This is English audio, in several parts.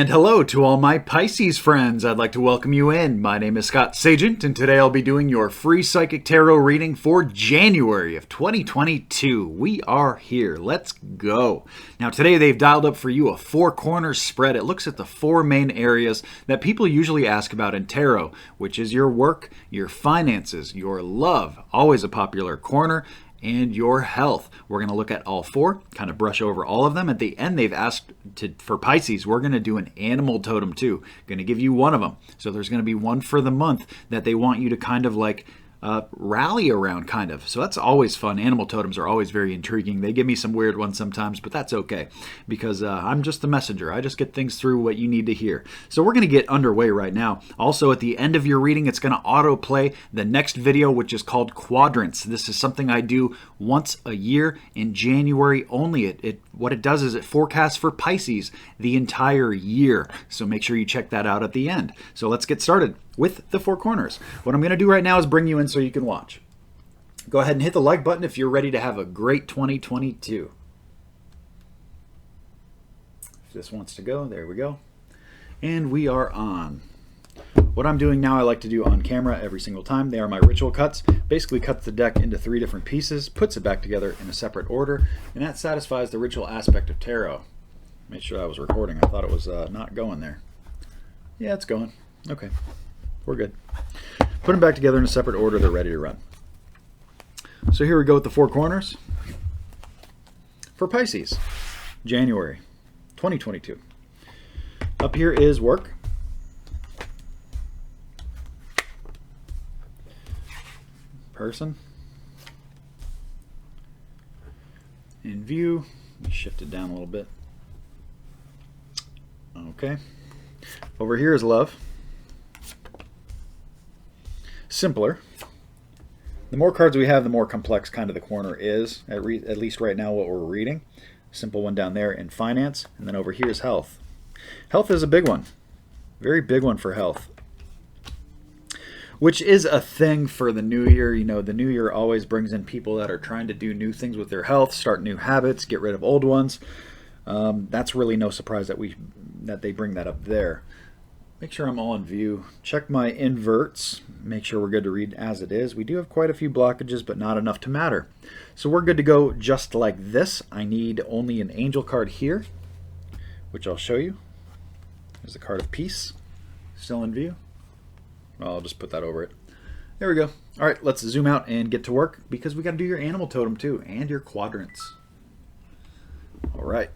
And hello to all my Pisces friends. I'd like to welcome you in. My name is Scott Sagent, and today I'll be doing your free psychic tarot reading for January of 2022. We are here. Let's go. Now today they've dialed up for you a four corners spread. It looks at the four main areas that people usually ask about in tarot, which is your work, your finances, your love, always a popular corner, and your health. We're going to look at all four, kind of brush over all of them. At the end, they've asked for Pisces, we're going to do an animal totem too. Going to give you one of them. So there's going to be one for the month that they want you to kind of like rally around, kind of. So that's always fun. Animal totems are always very intriguing. They give me some weird ones sometimes, but that's okay because I'm just the messenger. I just get things through what you need to hear. So we're going to get underway right now. Also, at the end of your reading, it's going to autoplay the next video, which is called Quadrants. This is something I do once a year in January only. What it does is it forecasts for Pisces the entire year. So make sure you check that out at the end. So let's get started with the four corners. What I'm going to do right now is bring you in so you can watch. Go ahead and hit the like button if you're ready to have a great 2022. If this wants to go, there we go. And we are on. What I'm doing now I like to do on camera every single time. They are my ritual cuts. Basically cuts the deck into three different pieces, puts it back together in a separate order, and that satisfies the ritual aspect of tarot. Make sure I was recording. I thought it was not going there. Yeah, it's going. Okay, we're good. Put them back together in a separate order. They're ready to run. So here we go with the four corners. For Pisces, January 2022. Up here is work. Person. In view. Let me shift it down a little bit. Okay. Over here is love. Simpler. The more cards we have, the more complex kind of the corner is, at least right now what we're reading. Simple one down there in finance, and then over here is health. Health is a big one. Very big one for health. Which is a thing for the new year. You know, the new year always brings in people that are trying to do new things with their health, start new habits, get rid of old ones. That's really no surprise that they bring that up there. Make sure I'm all in view. Check my inverts. Make sure we're good to read as it is. We do have quite a few blockages, but not enough to matter. So we're good to go just like this. I need only an angel card here, which I'll show you. There's a card of peace, still in view. I'll just put that over it. There we go. All right, let's zoom out and get to work because we got to do your animal totem too and your quadrants. All right.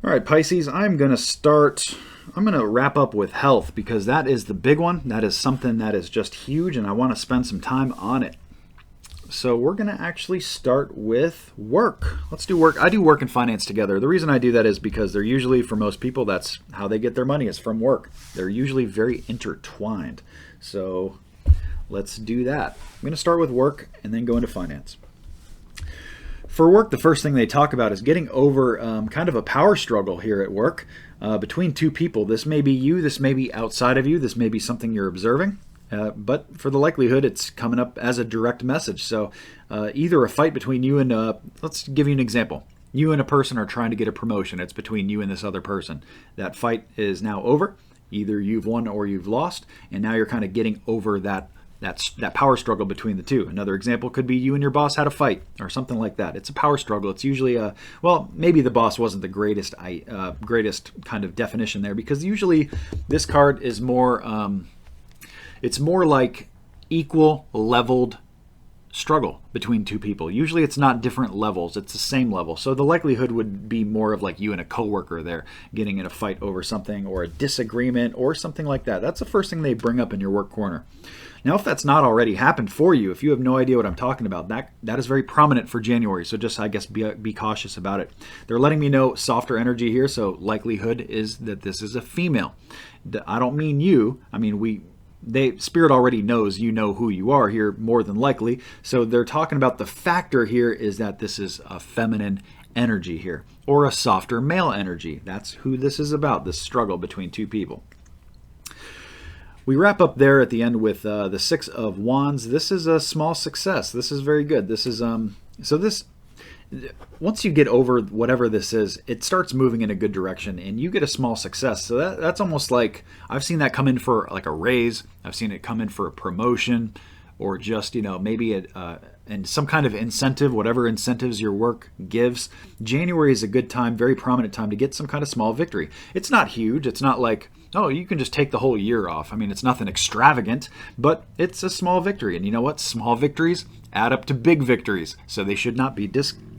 All right, Pisces, I'm going to wrap up with health because that is the big one. That is something that is just huge and I want to spend some time on it. So we're going to actually start with work. Let's do work. I do work and finance together. The reason I do that is because they're usually, for most people, that's how they get their money is from work. They're usually very intertwined. So let's do that. I'm going to start with work and then go into finance. For work, the first thing they talk about is getting over kind of a power struggle here at work between two people. This may be you, this may be outside of you, this may be something you're observing. But for the likelihood, it's coming up as a direct message. So either a fight between you and, let's give you an example. You and a person are trying to get a promotion. It's between you and this other person. That fight is now over. Either you've won or you've lost. And now you're kind of getting over that power struggle between the two. Another example could be you and your boss had a fight or something like that. It's a power struggle. It's usually well, maybe the boss wasn't the greatest kind of definition there because usually this card is more... it's more like equal leveled struggle between two people. Usually it's not different levels, it's the same level. So the likelihood would be more of like you and a coworker there getting in a fight over something or a disagreement or something like that. That's the first thing they bring up in your work corner. Now, if that's not already happened for you, if you have no idea what I'm talking about, that is very prominent for January. So just, I guess, be cautious about it. They're letting me know softer energy here. So likelihood is that this is a female. I don't mean you. I mean, Spirit already knows you know who you are here more than likely. So they're talking about the factor here is that this is a feminine energy here or a softer male energy. That's who this is about, this struggle between two people. We wrap up there at the end with the Six of Wands. This is a small success. This is very good. This is so this once you get over whatever this is, it starts moving in a good direction and you get a small success. So that's almost like, I've seen that come in for like a raise. I've seen it come in for a promotion, or just, maybe and some kind of incentive, whatever incentives your work gives. January is a good time, very prominent time to get some kind of small victory. It's not huge. It's not like, oh, you can just take the whole year off. I mean, it's nothing extravagant, but it's a small victory. And you know what? Small victories add up to big victories. So they should not be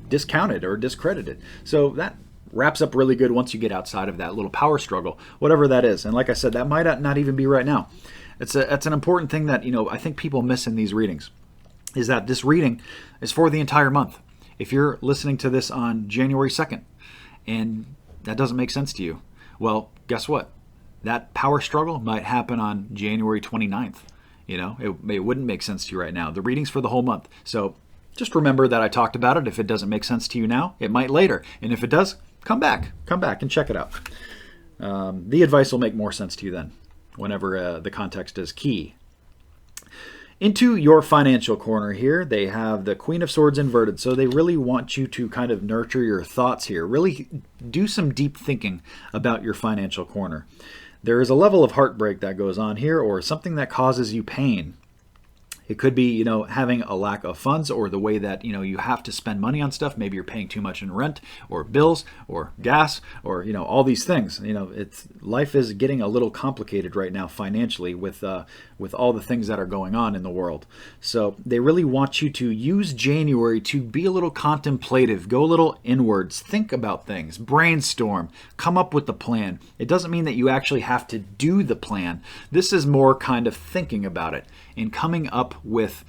discounted or discredited. So that wraps up really good once you get outside of that little power struggle, whatever that is. And like I said, that might not even be right now. It's an important thing that, I think people miss in these readings, is that this reading is for the entire month. If you're listening to this on January 2nd and that doesn't make sense to you, well, guess what? That power struggle might happen on January 29th. It wouldn't make sense to you right now. The reading's for the whole month. So just remember that I talked about it. If it doesn't make sense to you now, it might later. And if it does, come back and check it out. The advice will make more sense to you then, whenever the context is key. Into your financial corner here, they have the Queen of Swords inverted. So they really want you to kind of nurture your thoughts here. Really do some deep thinking about your financial corner. There is a level of heartbreak that goes on here, or something that causes you pain. It could be, having a lack of funds, or the way that, you have to spend money on stuff. Maybe you're paying too much in rent or bills or gas or, all these things. Life is getting a little complicated right now financially with all the things that are going on in the world. So they really want you to use January to be a little contemplative, go a little inwards, think about things, brainstorm, come up with the plan. It doesn't mean that you actually have to do the plan. This is more kind of thinking about it and coming up with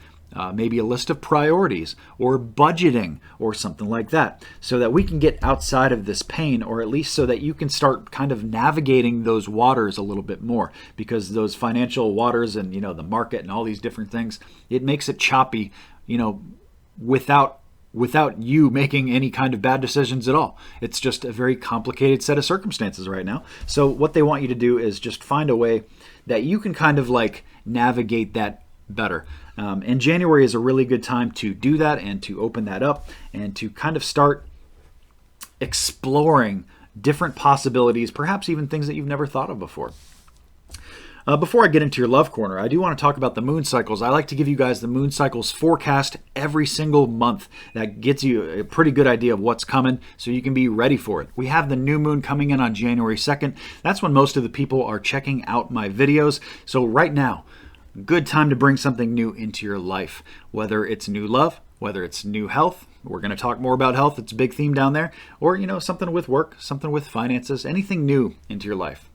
maybe a list of priorities or budgeting or something like that, so that we can get outside of this pain, or at least so that you can start kind of navigating those waters a little bit more, because those financial waters and the market and all these different things, it makes it choppy, without you making any kind of bad decisions at all. It's just a very complicated set of circumstances right now. So what they want you to do is just find a way that you can kind of like navigate that better. And January is a really good time to do that and to open that up and to kind of start exploring different possibilities, perhaps even things that you've never thought of before. Before I get into your love corner, I do want to talk about the moon cycles. I like to give you guys the moon cycles forecast every single month. That gets you a pretty good idea of what's coming, so you can be ready for it. We have the new moon coming in on January 2nd. That's when most of the people are checking out my videos. So right now, good time to bring something new into your life, whether it's new love, whether it's new health. We're going to talk more about health. It's a big theme down there. Or, something with work, something with finances, anything new into your life.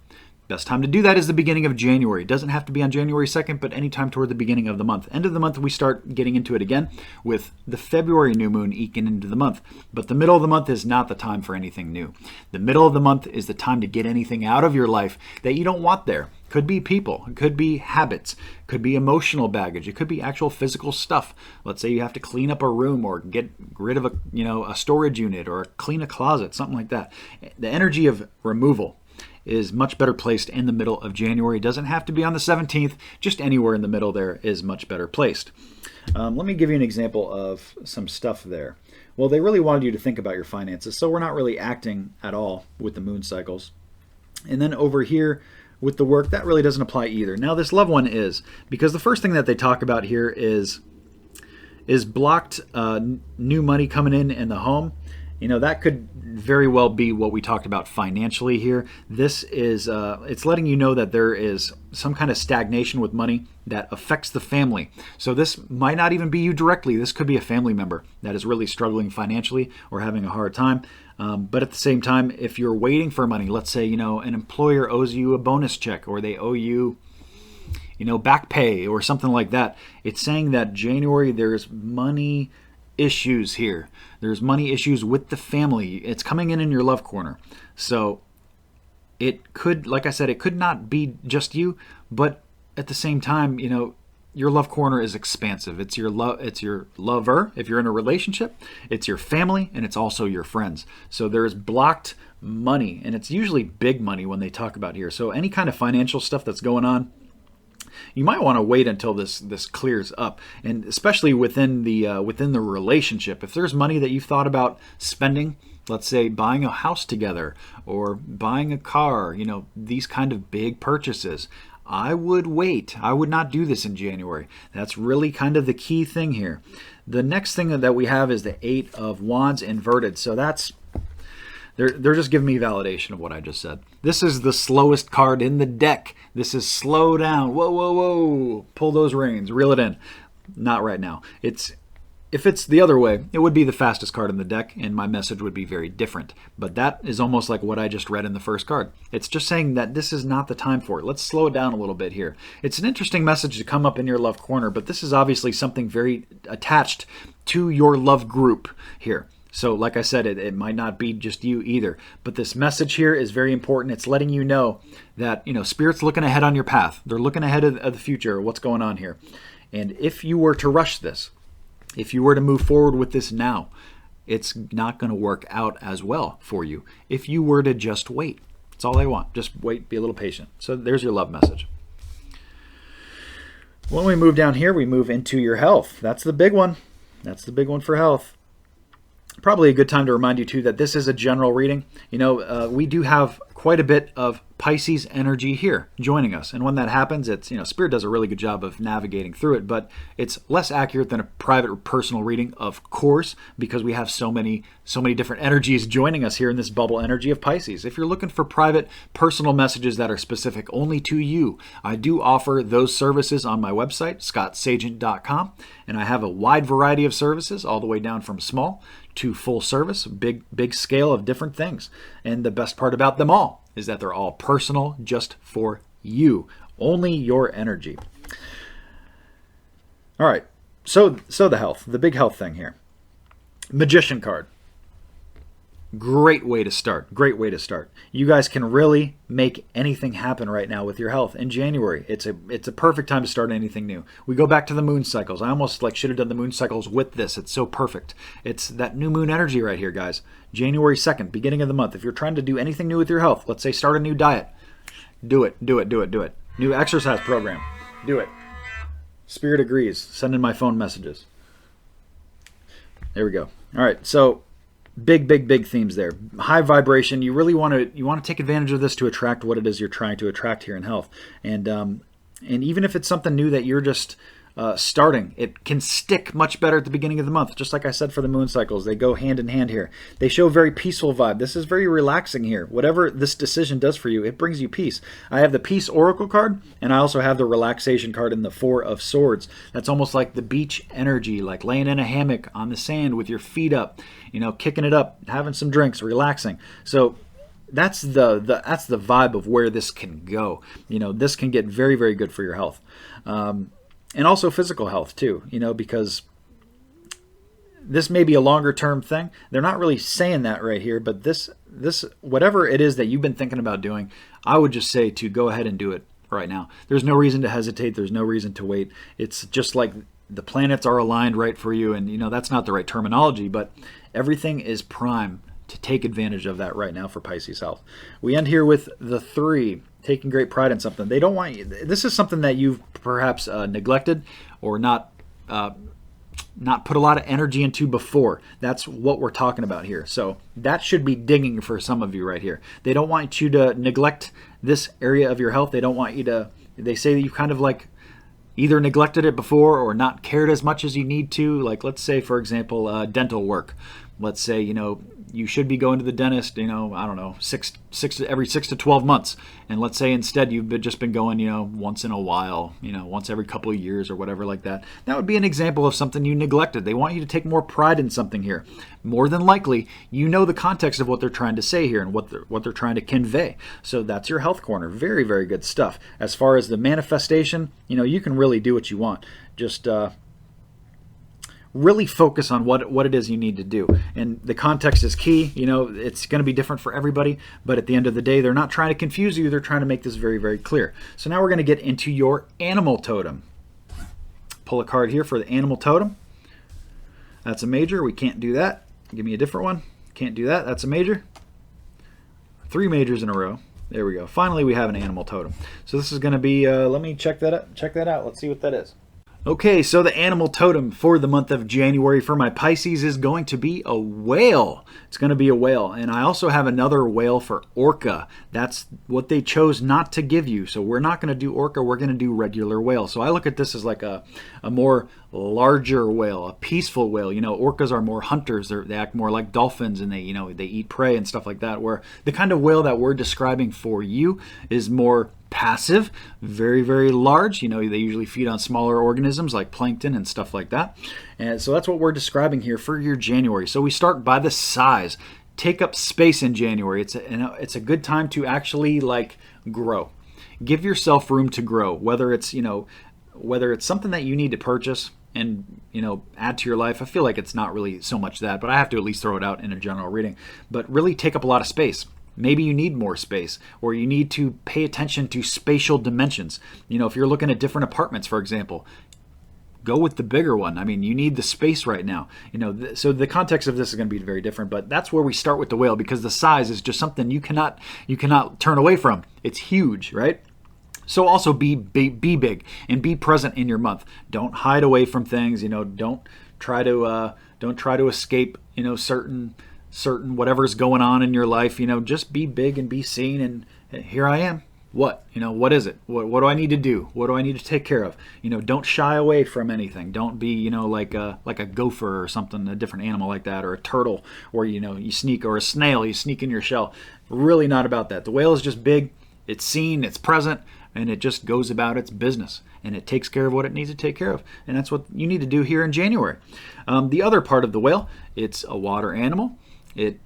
Best time to do that is the beginning of January. It doesn't have to be on January 2nd, but anytime toward the beginning of the month. End of the month, we start getting into it again with the February new moon eking into the month. But the middle of the month is not the time for anything new. The middle of the month is the time to get anything out of your life that you don't want there. Could be people, it could be habits, could be emotional baggage, it could be actual physical stuff. Let's say you have to clean up a room or get rid of a storage unit or clean a closet, something like that. The energy of removal is much better placed in the middle of January. It doesn't have to be on the 17th, just anywhere in the middle there is much better placed. Let me give you an example of some stuff there. Well, they really wanted you to think about your finances, so we're not really acting at all with the moon cycles. And then over here with the work, that really doesn't apply either. Now this love one is, because the first thing that they talk about here is blocked new money coming in the home. That could very well be what we talked about financially here. This is, it's letting you know that there is some kind of stagnation with money that affects the family. So this might not even be you directly. This could be a family member that is really struggling financially or having a hard time. But at the same time, if you're waiting for money, let's say, an employer owes you a bonus check, or they owe you, back pay or something like that. It's saying that January, there's money issues here. There's money issues with the family. It's coming in your love corner. So it could, like I said, it could not be just you, but at the same time, your love corner is expansive. It's your lover if you're in a relationship, it's your family, and it's also your friends. So there's blocked money, and it's usually big money when they talk about here. So any kind of financial stuff that's going on, you might want to wait until this clears up, and especially within the relationship. If there's money that you've thought about spending, let's say buying a house together or buying a car, these kind of big purchases, I would wait. I would not do this in January. That's really kind of the key thing here. The next thing that we have is the 8 of Wands inverted. So they're just giving me validation of what I just said. This is the slowest card in the deck. This is slow down. Whoa, whoa, whoa. Pull those reins. Reel it in. Not right now. If it's the other way, it would be the fastest card in the deck, and my message would be very different. But that is almost like what I just read in the first card. It's just saying that this is not the time for it. Let's slow it down a little bit here. It's an interesting message to come up in your love corner, but this is obviously something very attached to your love group here. So like I said, it might not be just you either. But this message here is very important. It's letting you know that, Spirit's looking ahead on your path. They're looking ahead of the future, what's going on here. And if you were to rush this, if you were to move forward with this now, it's not going to work out as well for you if you were to just wait. That's all I want. Just wait, be a little patient. So there's your love message. When we move down here, we move into your health. That's the big one. That's the big one for health. Probably a good time to remind you too that this is a general reading. We do have quite a bit of Pisces energy here joining us, and when that happens, it's Spirit does a really good job of navigating through it, but it's less accurate than a private or personal reading, of course, because we have so many different energies joining us here in this bubble energy of Pisces. If you're looking for private, personal messages that are specific only to you, I do offer those services on my website, scottsagent.com, and I have a wide variety of services, all the way down from small to full service, big scale of different things. And the best part about them all is that they're all personal, just for you, only your energy. All right, so the health, the big health thing here. Magician card. Great way to start. Great way to start. You guys can really make anything happen right now with your health in January. It's a perfect time to start anything new. We go back to the moon cycles. I almost should have done the moon cycles with this. It's so perfect. It's that new moon energy right here, guys. January 2nd, beginning of the month. If you're trying to do anything new with your health, let's say start a new diet, do it. New exercise program, do it. Spirit agrees. Send in my phone messages. There we go. All right, so big themes there. High vibration. You really want to take advantage of this to attract what it is you're trying to attract here in health. And even if it's something new that you're just starting, it can stick much better at the beginning of the month. Just like I said for the moon cycles, they go hand in hand here. They show a very peaceful vibe. This is very relaxing here. Whatever this decision does for you, it brings you peace. I have the Peace Oracle card, and I also have the Relaxation card in the 4 of Swords. That's almost like the beach energy, like laying in a hammock on the sand with your feet up, kicking it up, having some drinks, relaxing. So that's the vibe of where this can go. This can get very, very good for your health. And also physical health too, because this may be a longer term thing. They're not really saying that right here, but this whatever it is that you've been thinking about doing, I would just say to go ahead and do it right now. There's no reason to hesitate. There's no reason to wait. It's just like the planets are aligned right for you, and that's not the right terminology, but everything is prime to take advantage of that right now for Pisces health. We end here with the 3, taking great pride in something. They don't want you. This is something that you've perhaps neglected or not put a lot of energy into before. That's what we're talking about here. So that should be dinging for some of you right here. They don't want you to neglect this area of your health. They don't want you to. They say that you kind of either neglected it before or not cared as much as you need to. Like, let's say, for example, dental work. Let's say, you should be going to the dentist, I don't know, every 6 to 12 months. And let's say instead you've just been going, once in a while, once every couple of years or whatever like that. That would be an example of something you neglected. They want you to take more pride in something here. More than likely, the context of what they're trying to say here and what they're trying to convey. So that's your health corner. Very, very good stuff. As far as the manifestation, you can really do what you want. Just really focus on what it is you need to do. And the context is key. It's going to be different for everybody, but at the end of the day, they're not trying to confuse you. They're trying to make this very, very clear. So now we're going to get into your animal totem. Pull a card here for the animal totem. That's a major. We can't do that. Give me a different one. Can't do that. That's a major. 3 majors in a row. There we go. Finally, we have an animal totem. So this is going to be, let me check that out. Let's see what that is. Okay, so the animal totem for the month of January for my Pisces is going to be a whale. It's going to be a whale. And I also have another whale for orca. That's what they chose not to give you. So we're not going to do orca. We're going to do regular whale. So I look at this as like a more larger whale, a peaceful whale. You know, orcas are more hunters. They act more like dolphins, and they eat prey and stuff like that. Where the kind of whale that we're describing for you is more passive, very, very large. You know, they usually feed on smaller organisms like plankton and stuff like that. And so that's what we're describing here for your January. So we start by the size. Take up space in January. It's a good time to actually like grow. Give yourself room to grow, whether it's something that you need to purchase and add to your life. I feel like it's not really so much that, but I have to at least throw it out in a general reading. But really take up a lot of space. Maybe you need more space, or you need to pay attention to spatial dimensions. You know, if you're looking at different apartments, for example, go with the bigger one. I mean, you need the space right now. You know, so the context of this is going to be very different, but that's where we start with the whale, because the size is just something you cannot turn away from. It's huge, right? So also be big and be present in your month. Don't hide away from things. You know, don't try to escape. You know, certain whatever's going on in your life. You know, just be big and be seen. And here I am. What? You know, what is it? What do I need to do? What do I need to take care of? You know, don't shy away from anything. Don't be, like a gopher or something, a different animal like that, or a turtle, or you sneak, or a snail, you sneak in your shell. Really not about that. The whale is just big. It's seen. It's present. And it just goes about its business, and it takes care of what it needs to take care of. And that's what you need to do here in January. The other part of the whale, it's a water animal.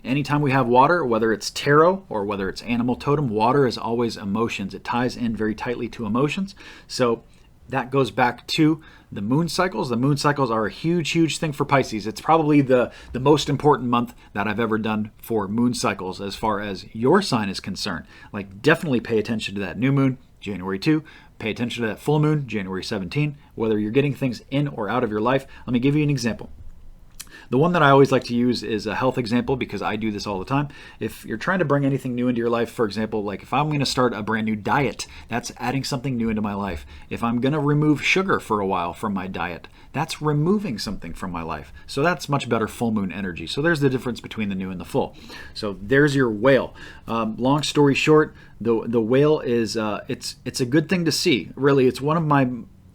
Anytime we have water, whether it's tarot or whether it's animal totem, water is always emotions. It ties in very tightly to emotions. So that goes back to the moon cycles. The moon cycles are a huge, huge thing for Pisces. It's probably the most important month that I've ever done for moon cycles as far as your sign is concerned. Like, definitely pay attention to that new moon, January 2. Pay attention to that full moon, January 17. Whether you're getting things in or out of your life. Let me give you an example. The one that I always like to use is a health example, because I do this all the time. If you're trying to bring anything new into your life, for example, like if I'm going to start a brand new diet, that's adding something new into my life. If I'm going to remove sugar for a while from my diet, that's removing something from my life. So that's much better full moon energy. So there's the difference between the new and the full. So there's your whale. Long story short, the whale is it's a good thing to see. Really, it's one of my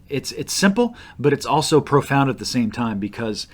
it's simple, but it's also profound at the same time, because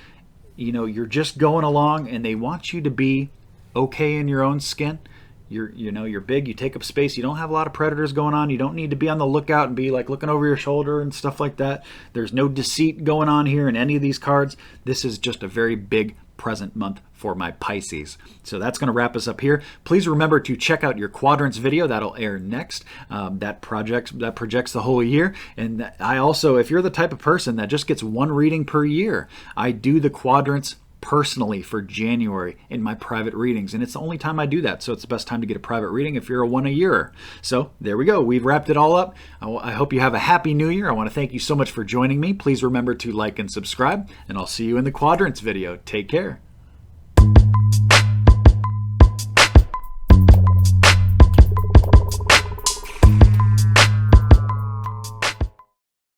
you're just going along and they want you to be okay in your own skin. You're big, you take up space, you don't have a lot of predators going on, you don't need to be on the lookout and be like looking over your shoulder and stuff like that. There's no deceit going on here in any of these cards. This is just a very big present month for my Pisces. So that's going to wrap us up here. Please remember to check out your quadrants video. That'll air next. That projects the whole year. And I also, if you're the type of person that just gets one reading per year, I do the quadrants personally for January in my private readings, and it's the only time I do that, so it's the best time to get a private reading if you're a one-a-yearer. So there we go. We've wrapped it all up. I hope you have a happy new year. I want to thank you so much for joining me. Please remember to like and subscribe, and I'll see you in the quadrants video. Take care.